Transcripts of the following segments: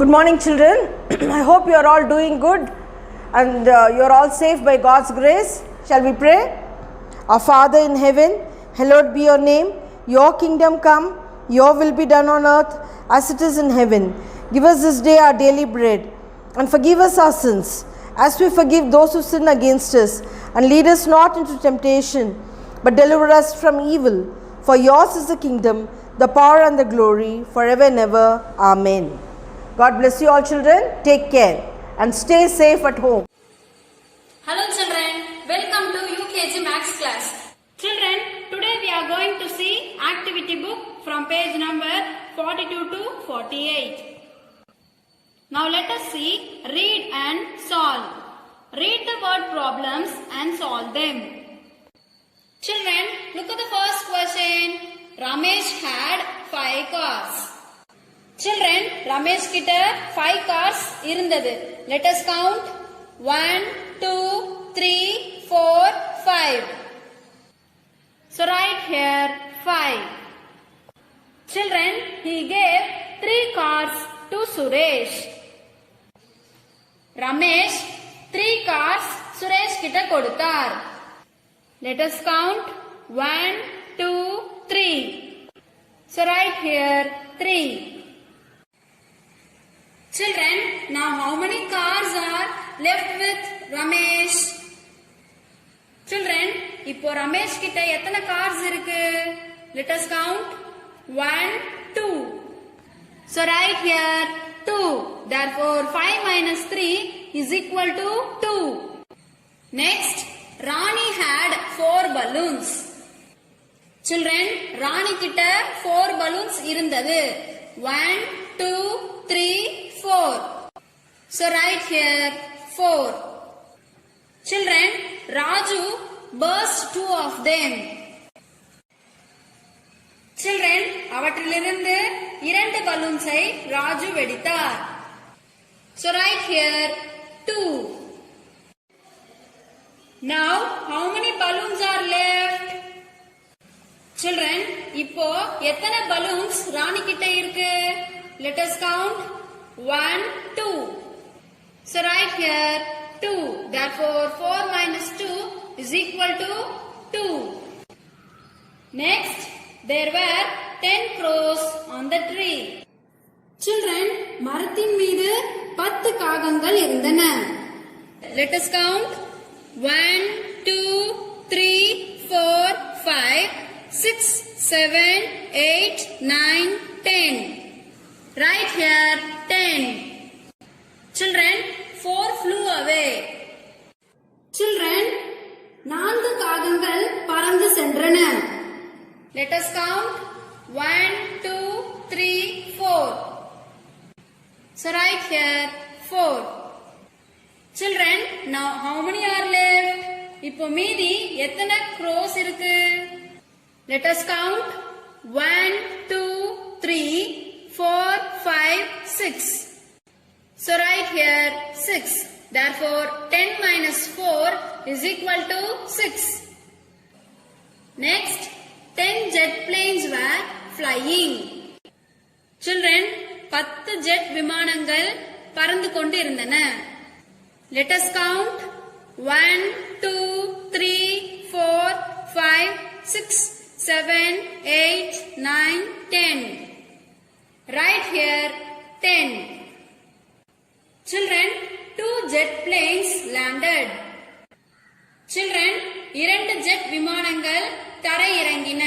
Good morning, children. I hope you are all doing good and you are all safe by God's grace. Shall we pray? Our Father in heaven, hallowed be your name. Your kingdom come, your will be done on earth as it is in heaven. Give us this day our daily bread and forgive us our sins as we forgive those who sin against us. And lead us not into temptation, but deliver us from evil. For yours is the kingdom, the power and the glory, forever and ever. Amen. God bless you all, children. Take care and stay safe at home. Hello children, welcome to UKG Maths class. Children, today we are going to see activity book from page number 42 to 48. Now let us see read and solve. Read the word problems and solve them. Children, look at the first question. Ramesh had 5 cars. Children, Ramesh கிட்ட 5 cars இருந்தது. Let us count 1, 2, 3, 4, 5. So write here 5. Children, he gave 3 cars to Suresh. Ramesh 3 cars Suresh கிட்ட கொடுத்தார். Let us count 1, 2, 3. So write here 3. Children, now how many cars are left with Ramesh? Children, இப்போ Ramesh கிட்ட எத்தனை cars இருக்கு? Let us count 1, 2. So write here 2. Therefore 5 minus 3 is equal to 2. Next, Rani had 4 balloons. Children, Rani கிட்ட 4 balloons இருந்தது. 1, 2, 3, 4. So write here 4. Children, Raju burst 2 of them. Children, அவற்றிலிருந்து 2 balloonsஐ Raju வெடித்தார். So write here 2. Now, how many balloons are left? Children, இப்போ எத்தனை balloons ராணி கிட்ட இருக்கு? Let us count 1, 2. So write here 2. Therefore 4 minus 2 is equal to 2. Next, there were 10 crows on the tree. Children, மரத்தின் மீது 10 காகங்கள் இருந்தன. Let us count 1, 2, 3, 4, 5, 6, 7, 8, 9, 10. Write here 10. Children, 4 flew away. Children, 4 காகங்கள் பறந்து சென்றன. Let us count 1, 2, 3, 4. So write here 4. Children, now how many are left? இப்போ மீதி எத்தனை crows இருக்கு? Let us count 1, 2, 3, 4, 5, 6. So write here 6. Therefore 10 minus 4 is equal to 6. Next, 10 jet planes were flying. Children, 10 jet விமானங்கள் பறந்து கொண்டு இருந்தன. Let us count 1, 2, 3, 4, 5, 6, 7, 8, 9, 10. Write here 10. Children, 2 jet planes landed. Children, 2 jet விமானங்கள் தரையிறங்கின.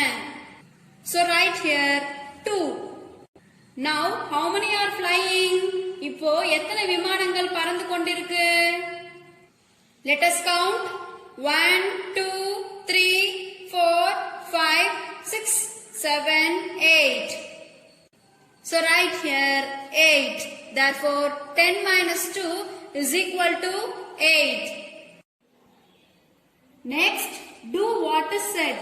So write here 2. Now, how many are flying? இப்போ எத்தனை விமானங்கள் பறந்து கொண்டிருக்கு? Let us count 1, 2, 3, 4, 5, 6, 7, 8. So write here 8. Therefore 10 minus 2 is equal to 8. Next, do what is said.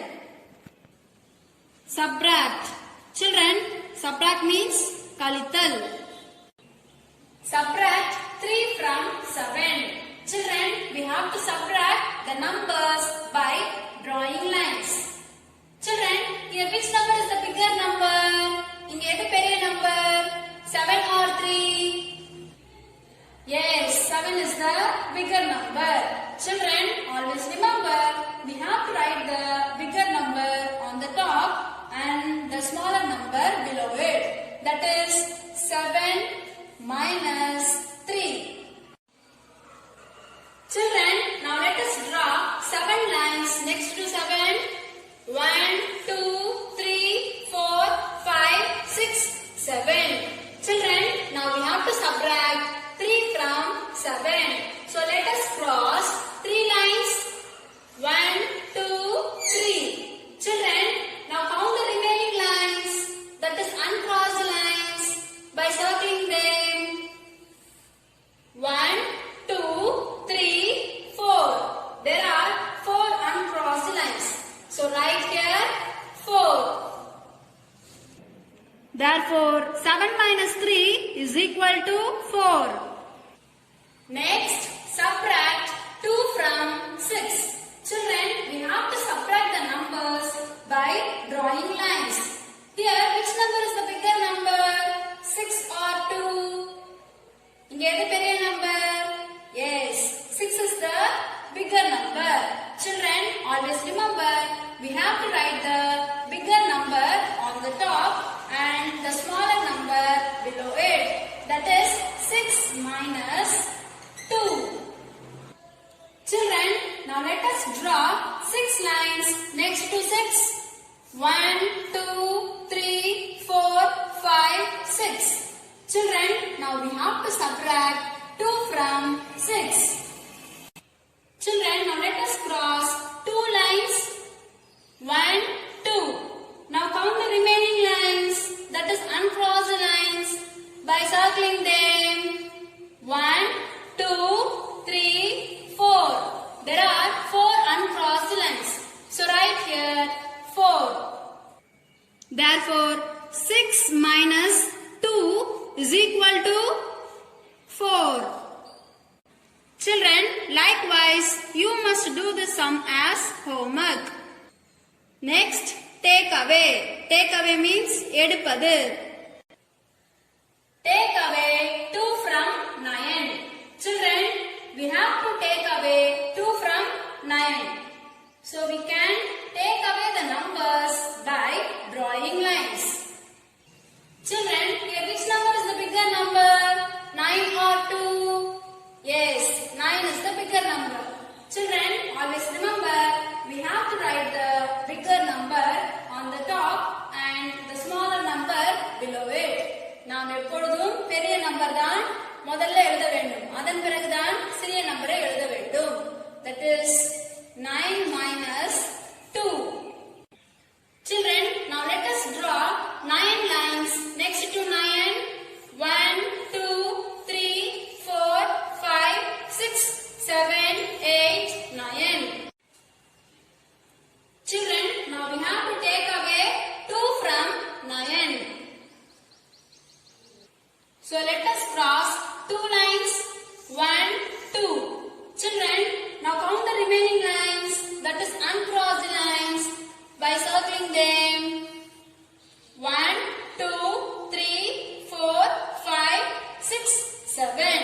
Subtract. Children, subtract means கழித்தல். Subtract 3 from 7. Children, we have to subtract the numbers by drawing lines. Children, here which number is the bigger number? இங்க எது பெரிய number? 7 or 3? Therefore, 7 minus 3 is equal to 4. Next, subtract 2 from 6. Children, we have to subtract the numbers by drawing lines. Here, which number is the bigger number? 6 or 2? இங்க எது பெரிய number? Yes, 6 is the bigger number. Children, always remember, we have to write the bigger number on the top and the smaller number below it. That is 6 minus 2. Children, now let us draw 6 lines next to 6. 1, 2, 3, 4, 5, 6. Children, now we have to subtract 2 from 6. Children, now let us cross 2 lines. 1, 2. Now count the remaining lines, that is uncrossed lines, by circling them. 1, 2, 3, 4. There are 4 uncrossed lines. So write here 4. Therefore, 6 minus 2 is equal to 4. Children, likewise, you must do the sum as homework. Next, take away. Take away means எடுப்பது. Take away 2 from 9. Children, we have to take away 2 from 9. So we can take away the numbers by drawing lines. Children, here which number is the bigger number? 9 or 2? Yes, 9 is the bigger number. Children, always remember, we have to write the bigger number on the top and the smaller number below it. நாம் எப்பொழுதும் பெரிய number தான் முதல்ல எழுத வேண்டும். அதன் பிறகுதான் சிறிய நம்பரை எழுத வேண்டும். That is 9 minus 2. Children, now let us draw 9 lines next to 9. 1, 2, 3, 4, 5, 6, 7, 8, 9. Children, now we have to take away 2 from 9. So let us cross 2 lines. 1, 2. Children, now count the remaining lines, that is uncrossed lines, by circling them. 1, 2, 3, 4, 5, 6, 7.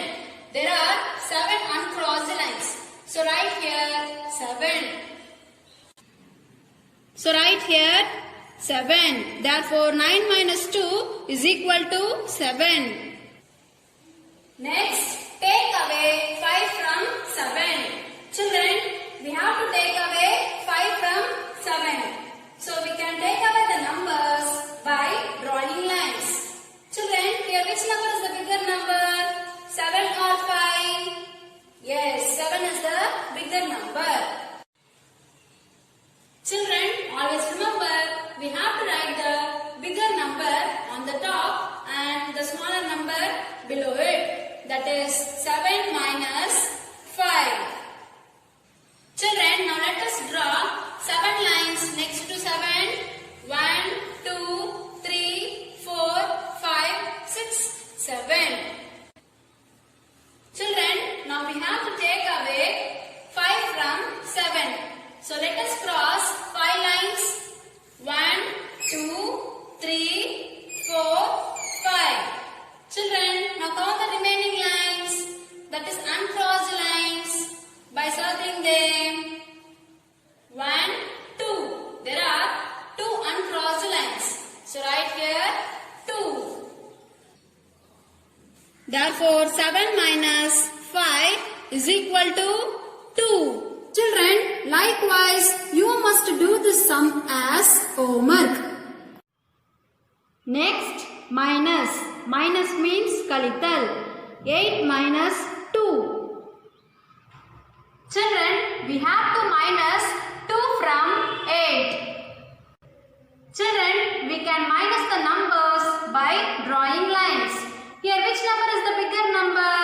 There are 7 uncrossed lines. So write here 7. So write here 7. Therefore 9 minus 2 is equal to 7. Next, take away 5 from 7. Children, we have to take away 5 from 7. So we can take away the numbers by drawing lines. Children, here which number is the bigger number? 7 or 5? Yes, 7 is the bigger number. Children, always remember, we have to write the bigger number on the top and the smaller number below it. That is 7 minus 5. Children, now let us draw 7 lines next to 7. 1, 2, 3, 4, 5, 6, 7. Children, now we have to take away 5 from 7. So let us cross 5 lines. 1, 2, 3, 4, 5. Children, now count the remaining lines, that is uncrossed lines, by circling them. 1, 2. There are 2 uncrossed lines. So write here 2. Therefore 7 minus 5 is equal to 2. Children, likewise, you must do this sum as homework. Next, minus. Minus means கழித்தல். 8 minus 2. Children, we have to minus 2 from 8. Children, we can minus the numbers by drawing lines. Here, which number is the bigger number?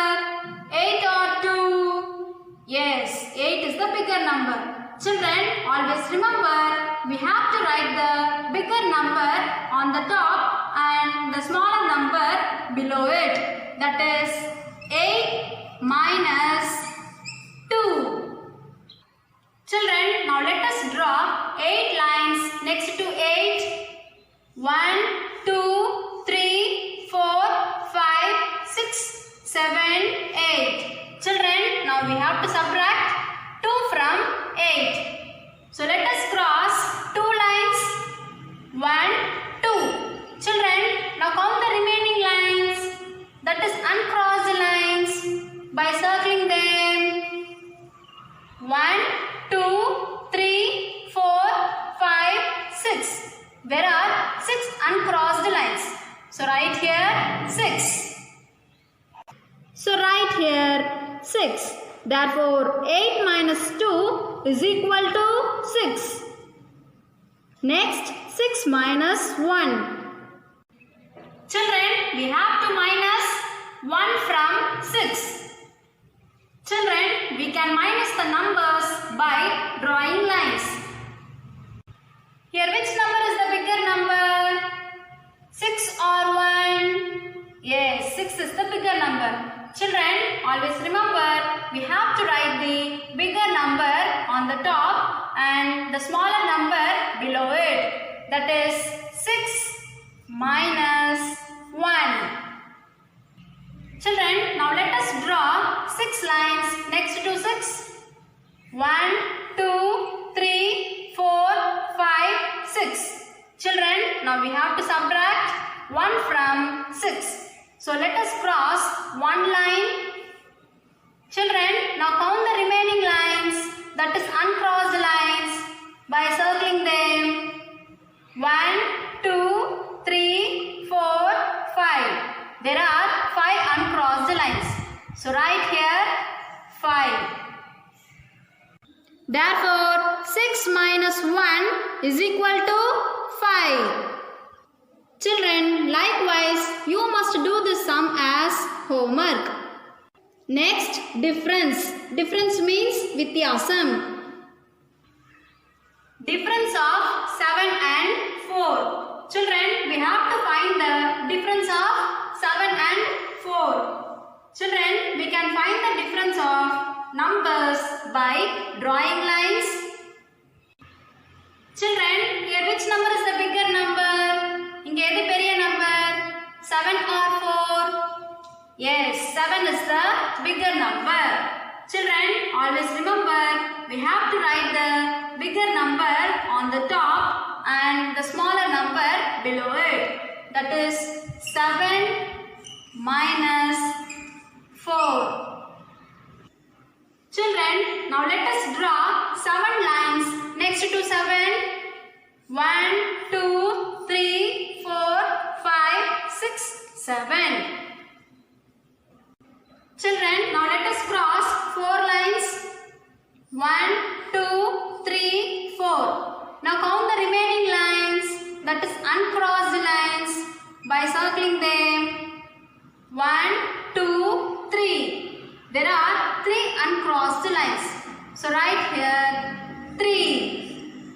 8 or 2? Yes, 8 is the bigger number. Children, always remember, we have to write the bigger number on the top and and the smaller number below it, that is 8 minus 2. Children, now let us draw 8 lines next to 8. 1, 2, 3, 4, 5, 6, 7, 8. Children, now we have to subtract 2 from 8. So let us cross 2 lines. 1, 2. Children, now count the remaining lines, that is uncrossed lines, by circling them. 1, 2, 3, 4, 5, 6. There are 6 uncrossed lines. So write here 6. So write here 6. Therefore 8 minus 2 is equal to 6. Next 6 minus 1. Children, we have to minus 1 from 6. Children, we can minus the numbers by drawing lines. Here, which number is the bigger number? 6 or 1? Yes, 6 is the bigger number. Children, always remember, we have to write the bigger number on the top and the smaller number below it. That is 6 minus 1. Children, now let us draw 6 lines next to 6. 1, 2, 3, 4, 5, 6. Children, now we have to subtract 1 from 6. So let us cross 1 line. Children, now count the remaining lines, that is uncrossed lines, by circling them. 1, 2, 3, 4, 5. There are 5 uncrossed lines. So write here 5. Therefore 6 minus 1 is equal to 5. Children, likewise you must do this sum as homework. Next, difference. Difference means Vityasam. Difference of 7 and 4. Children, we have to find the difference of 7 and 4. Children, we can find the difference of numbers by drawing lines. Children, here which number is the bigger number? Inge edu periya number? 7 or 4? Yes, 7 is the bigger number. Children, always remember, we have to write the bigger number on the top and the smaller number below it. That is 7 minus 4. Children, now let us draw 7 lines next to 7. 1, 2, 3, 4, 5, 6, 7. Children, now let us cross 4 lines. 1, 2, 3, 4. Now count the remaining lines, that is uncrossed lines, by circling them. 1, 2, 3. There are 3 uncrossed lines. So write here 3.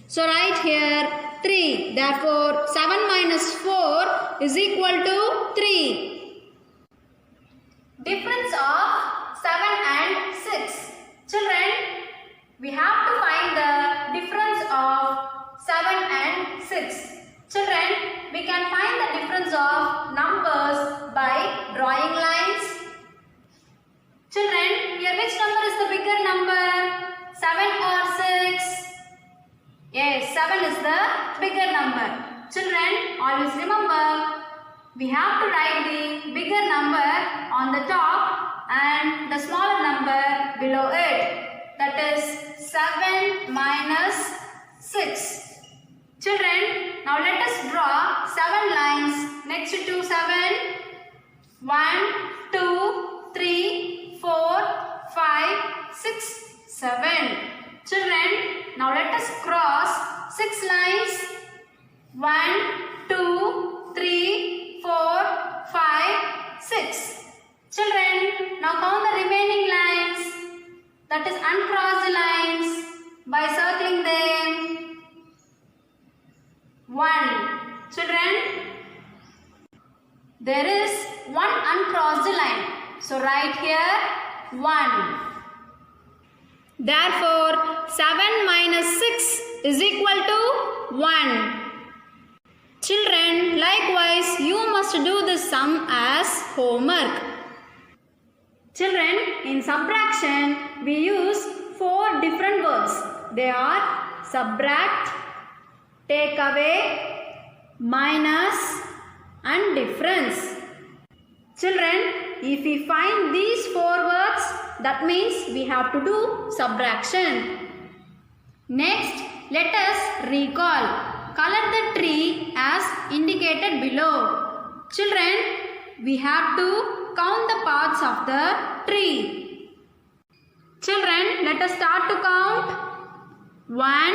So write here 3. Therefore 7 minus 4 is equal to 3. Difference of 7 and 6. Children, we have to find the difference of 7 and 6. Children, we can find the difference of numbers by drawing lines. Children, here which number is the bigger number? 7 or 6? Yes, 7 is the bigger number. Children, always remember, we have to write the bigger number on the top and the smaller number below it. That is 7 minus 6. Children, now let us draw 7 lines next to 7. 1, 2, 3, 4, 5, 6, 7. Children, now let us cross 6 lines. 1, 2, 3, 4, 5, 6. Children, now count the remaining lines, that is uncrossed lines, by circling them. 1. Children, there is one uncrossed line. So write here 1. Therefore, 7 minus 6 is equal to 1. Children, likewise, you must do this sum as homework. Children, in subtraction, we use 4 different words. They are subtract, take away, minus and difference. Children, if we find these 4 words, that means we have to do subtraction. Next, let us recall. Color the tree as indicated below. Children, we have to count the parts of the tree. Children, let us start to count. 1,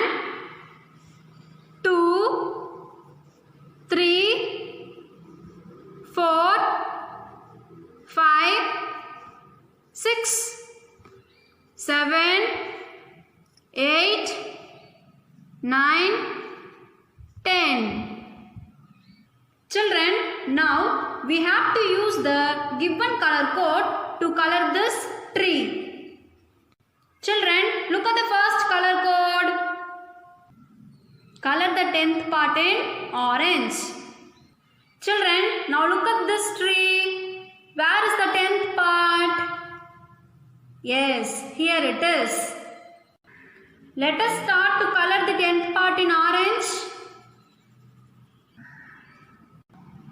2, 3, 4, 5, 6, 7, 8, 9, 10. Children, now we have to use the given color code to color this tree. Children, look at the first color code. Color the 10th part in orange. Children, now look at this tree. Where is the 10th part? Yes, here it is. Let us start to color the 10th part in orange.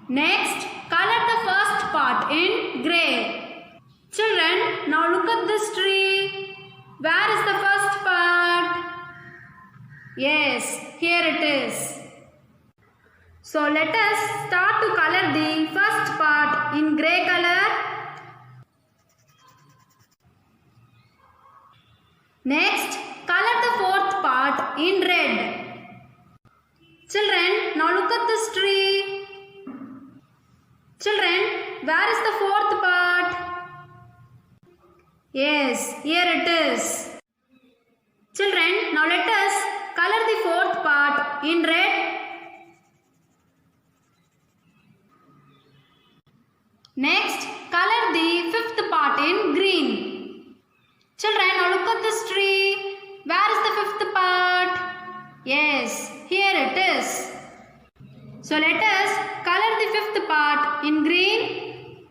Next, color the first part in grey. Children, now look at this tree. Where is the first part? Yes, here it is. So let us start to color the first part in grey color. Next, color the fourth part in red. Children, now look at this tree. Children, where is the fourth part? Yes, here it is. Children, now let us color the fourth part in red. Next, color the fifth part in green. Children, now look at this tree. Where is the fifth part? Yes, here it is. So let us color the fifth part in green.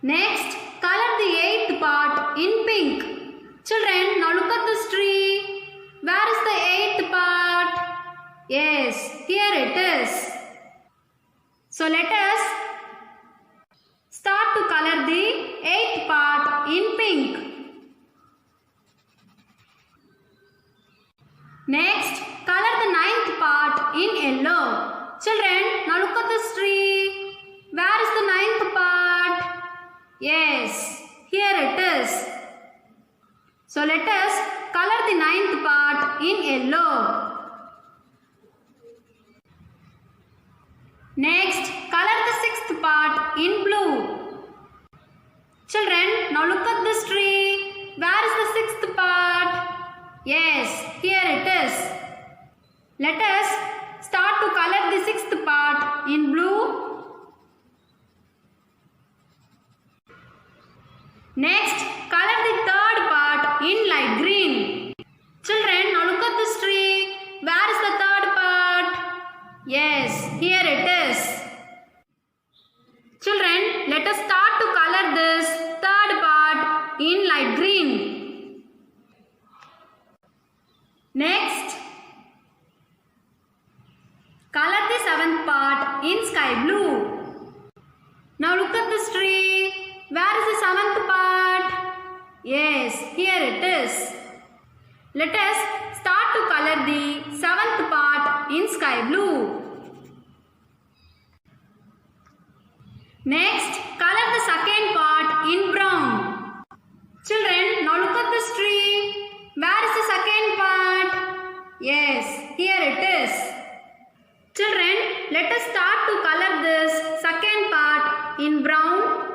Next, color the eighth part in pink. Children, now look at this tree. Where is the eighth part? Yes, here it is. So let us start to color the eighth part in pink. Next, color the ninth part in yellow. Children, now look at this tree. Where is the ninth part? Yes, here it is. So let us color the ninth part in yellow. Next, color the sixth part in blue. Children, now look at this tree. Where is the sixth part? Yes, here it is. Let us start to color the sixth part in blue. Next, color the third part in light green. Children, now look at this tree. Where is the third part? Yes, here it is. Children, let us start to color this third part in light green. Next, color the seventh part in sky blue. Now look at this tree. Where is the seventh part? Yes, here it is. Let us start to color the seventh part in sky blue. Next, color the second part in brown. Children, now look at this tree. Where is the second part? Yes, here it is. Children, let us start to color this second part in brown.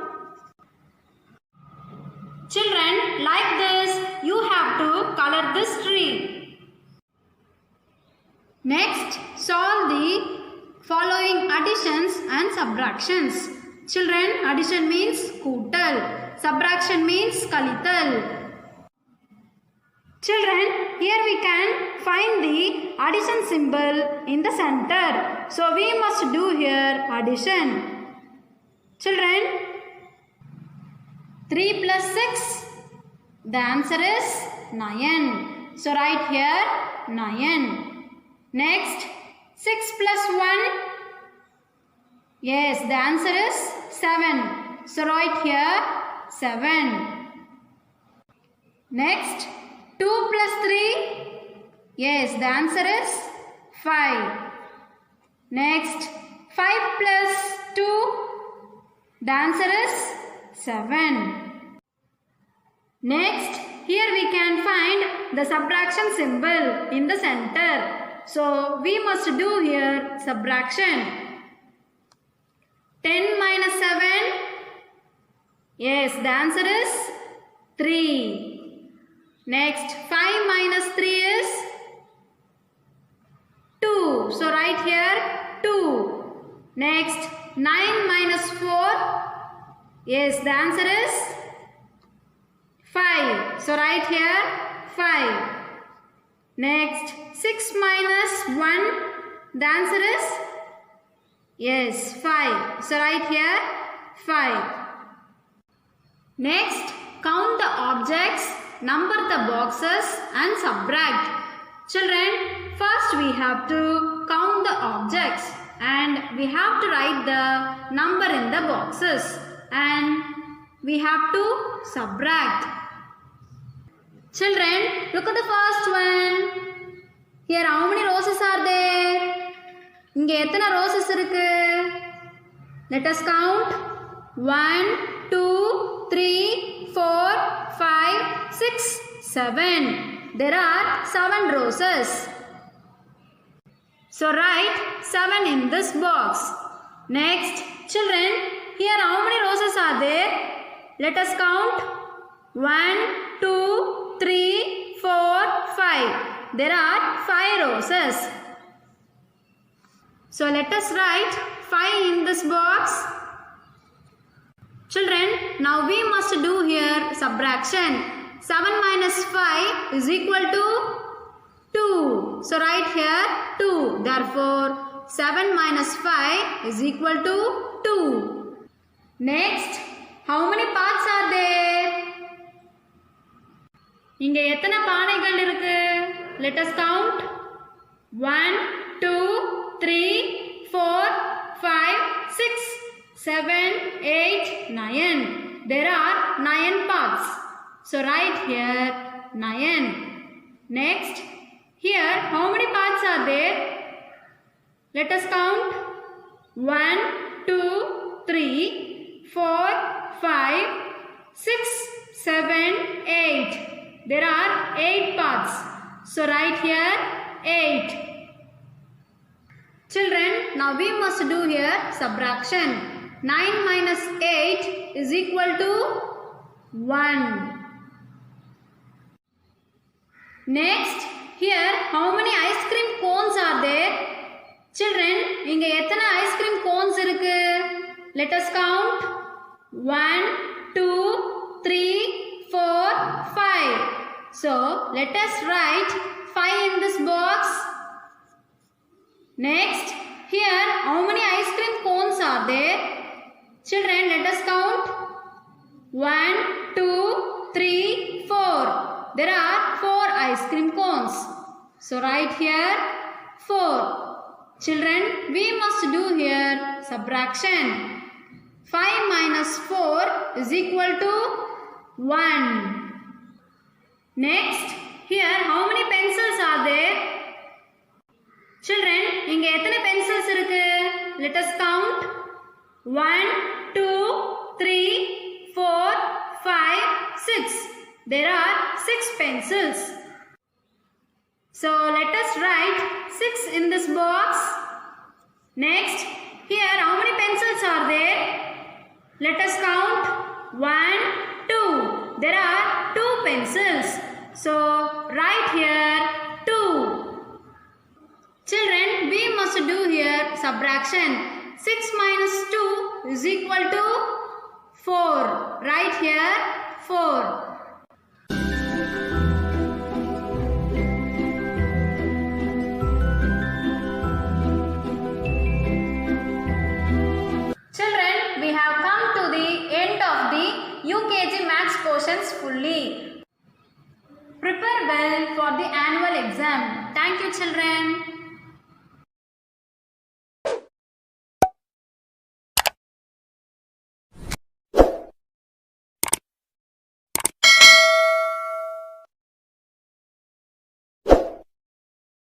Children, like this, you have to color this tree. Next, solve the following additions and subtractions. Children, addition means கூட்டல், subtraction means கழித்தல். Children, here we can find the addition symbol in the center. So we must do here addition. Children, 3 plus 6, the answer is 9. So write here 9. Next, 6 plus 1, yes, the answer is 7. So write here 7. Next, 2 plus 3, yes, the answer is 5. Next, 5 plus 2, the answer is 7. Next, here we can find the subtraction symbol in the center. So we must do here subtraction. 10 minus 7, yes, the answer is 3. Next, 5 minus 3 is 2. So write here 2. Next, 9 minus 4, yes, the answer is 5. So write here 5. Next, 6 minus 1, the answer is, yes, 5. So write here 5. Next, count the objects, number the boxes and subtract. Children, first we have to count the objects and we have to write the number in the boxes and we have to subtract. Children, look at the first one. Here how many roses are there? இங்க எத்தனை roses இருக்கு? Let us count. 1, 2, 3, 4, 5, 6, 7. There are 7 roses. So write 7 in this box. Next, children, here how many roses are there? Let us count. 1, 2, 3, 4, 5. There are 5 roses. So let us write 5 in this box. Children, now we must do here subtraction. 7 minus 5 is equal to 2. So write here 2. Therefore, 7 minus 5 is equal to 2. Next, how many parts are there? இங்க எத்தனை பானைகள் இருக்கு? Let us count. 1, 2, 3, 4, 5, 6, 7, 8, 9. There are 9 parts. So write here 9. Next, here how many parts are there? Let us count. 1, 2, 3, 4, 5, 6, 7, 8. There are 8 parts. So write here 8. Children, now we must do here subtraction. 9 minus 8 is equal to 1. Next, here how many ice cream cones are there? Children, இங்க எத்தனை ice cream cones இருக்கு? Let us count. 1, 2, 3, 4, 5. So let us write 5 in this box. Next, here how many ice cream cones are there? Children, let us count. 1, 2, 3, 4. There are 4 ice cream cones. So write here 4. Children, we must do here subtraction. 5 minus 4 is equal to 1. Next, here how many pencils are there? Children, இங்க எத்தனை pencils இருக்கு? Let us count. 1, 2, 3, 4, 5, 6. There are 6 pencils. So let us write 6 in this box. Next, here how many pencils are there? Let us count. 1, 2. There are 2 pencils. So write here 2. Children, we must do here subtraction. 6 minus 2 is equal to 4. Right here 4. Children, we have come to the end of the UKG Maths portions fully. Prepare well for the annual exam. Thank you, children.